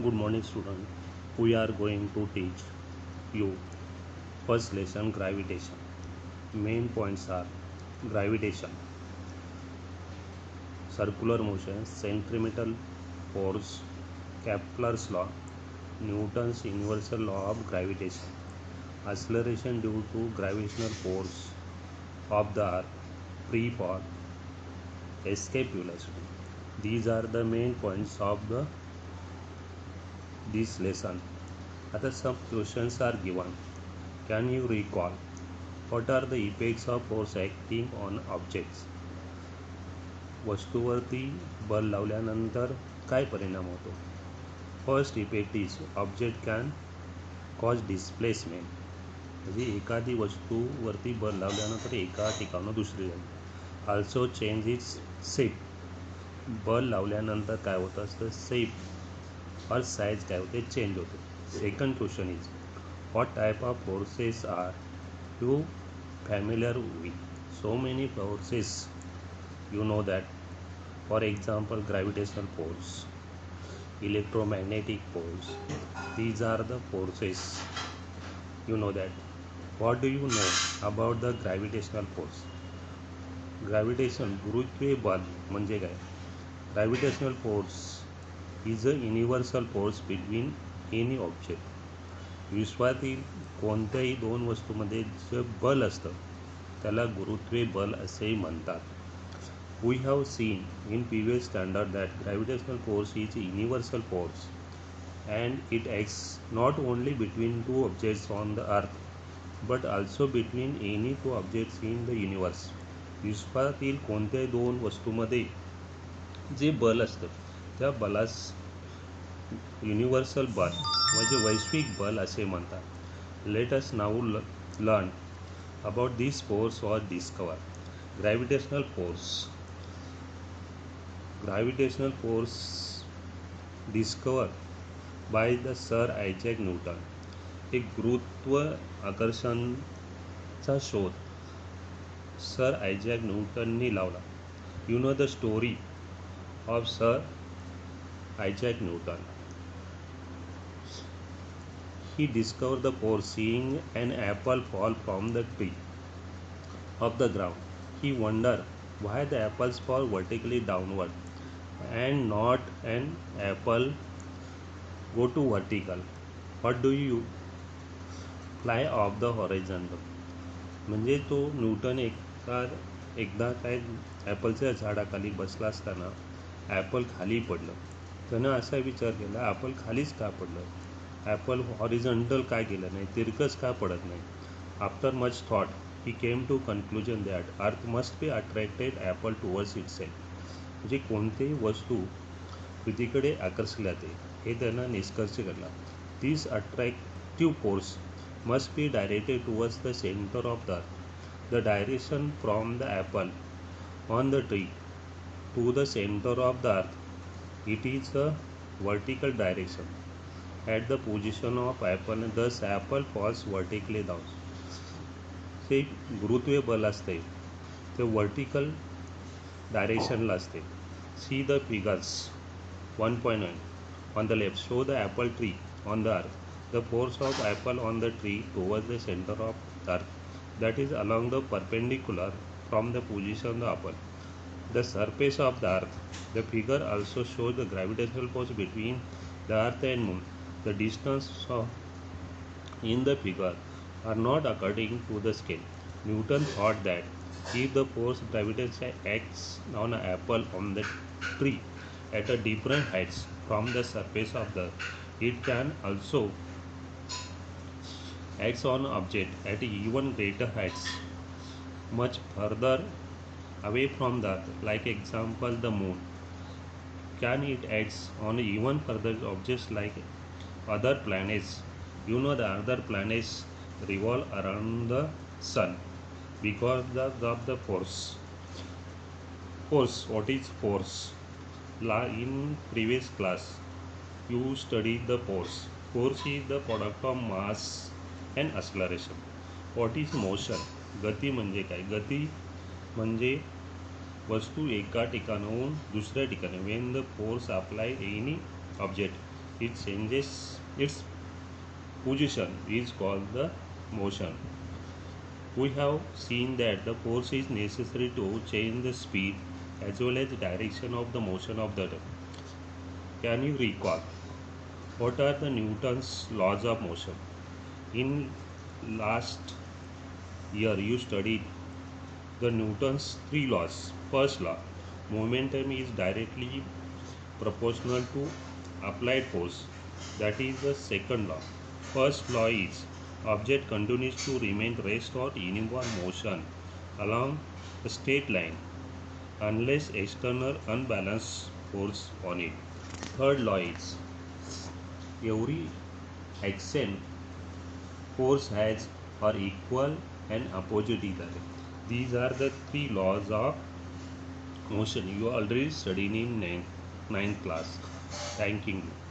Good morning, student. We are going to teach you first lesson gravitation. Main points are gravitation, circular motion, centripetal force, Kepler's law, Newton's universal law of gravitation, acceleration due to gravitational force of the earth, free fall, escape velocity. These are the main points of this lesson. Other some questions are given. Can you recall what are the effects of force acting on objects? वस्तूवरती बल लावल्यानंतर काय परिणाम होतो? First effect is object can cause displacement, म्हणजे एखादी वस्तूवरती बल लावल्यानंतर एका ठिकाणून दुसरी जाईल. ऑल्सो चेंज इज शेप, बल लावल्यानंतर काय होतं असतं शेप और साइज काय होते चेंज होते. Second question is what type of forces are you familiar with? So many forces you know that. For example, gravitational force, electromagnetic force. These are the forces you know that. What do you know about the gravitational force? Gravitation गुरुत्वीय बल म्हणजे काय? Gravitational force is a universal force between any object. विश्वातील कोणत्याही दोन वस्तूमध्ये जे बल असतं त्याला गुरुत्वीय बल असेही म्हणतात. We have seen in previous standard that gravitational force is universal force and it acts not only between two objects on the earth but also between any two objects in the universe. विश्वातील कोणत्याही दोन वस्तूमध्ये जे बल असतं त्या बलास universal बल म्हणजे वैश्विक बल असे म्हणतात. Let us now learn about this force or discover. Gravitational force discover by the sir Isaac Newton. एक गुरुत्व आकर्षणचा शोध सर आयझॅक न्यूटननी लावला. You know the story of sir Isaac Newton. He discovered the force seeing an apple fall from the tree of the ground. He wondered why the apples fall vertically downward and not an apple go to vertical. What do you fly off the horizon? म्हणजे तो Newton एकदा काय ॲपलच्या झाडाखाली बसला असताना Apple खाली पडलं. त्यानं असा विचार केला ॲपल खालीच का पडलं, ॲपल हॉरिझॉन्टल काय केलं नाही, तिरकस का पडत नाही. After much thought he came to conclusion that earth must be attracted apple towards itself. म्हणजे कोणतीही वस्तू पृथ्वीकडे आकर्षल्या जाते हे त्यांना निष्कर्ष केला. This attractive force must be directed towards the centre of the earth. The direction from the apple on the tree to the centre of the earth it is a vertical direction at the position of apple, thus apple falls vertically down. ते गुरुत्वीय बल असते ते vertical डायरेक्शनला असते. See the figures 1.9 on the left show the apple tree on the earth. The force of apple on the tree towards the center of the earth, that is along the perpendicular from the position of the apple the surface of the earth. The figure also shows the gravitational force between the earth and moon. The distance in the figure are not according to the scale. Newton thought that if the force gravitation acts on an apple on the tree at a different heights from the surface of the earth, it can also acts on object at even greater heights much further away from the earth. Like example, the moon. Can it acts on even further objects like other planets? You know the other planets revolve around the sun because of the force. What is force? In previous class you studied the force. Force is the product of mass and acceleration. What is motion? गती म्हणजे काय? गती म्हणजे वस्तू एका ठिकाणाहून दुसऱ्या ठिकाणी when the force applied any object it changes its position is called the motion. We have seen that the force is necessary to change the speed as well as the direction of the motion of the earth. Can you recall what are the Newton's laws of motion? In last year you studied the Newton's three laws. First law, momentum is directly proportional to applied force. That is the second law. First law is object continues to remain rest or uniform motion along a straight line unless external unbalanced force on it. Third law is every action force has or equal and opposite either. These are the three laws of motion you already studied in ninth class. Thanking you.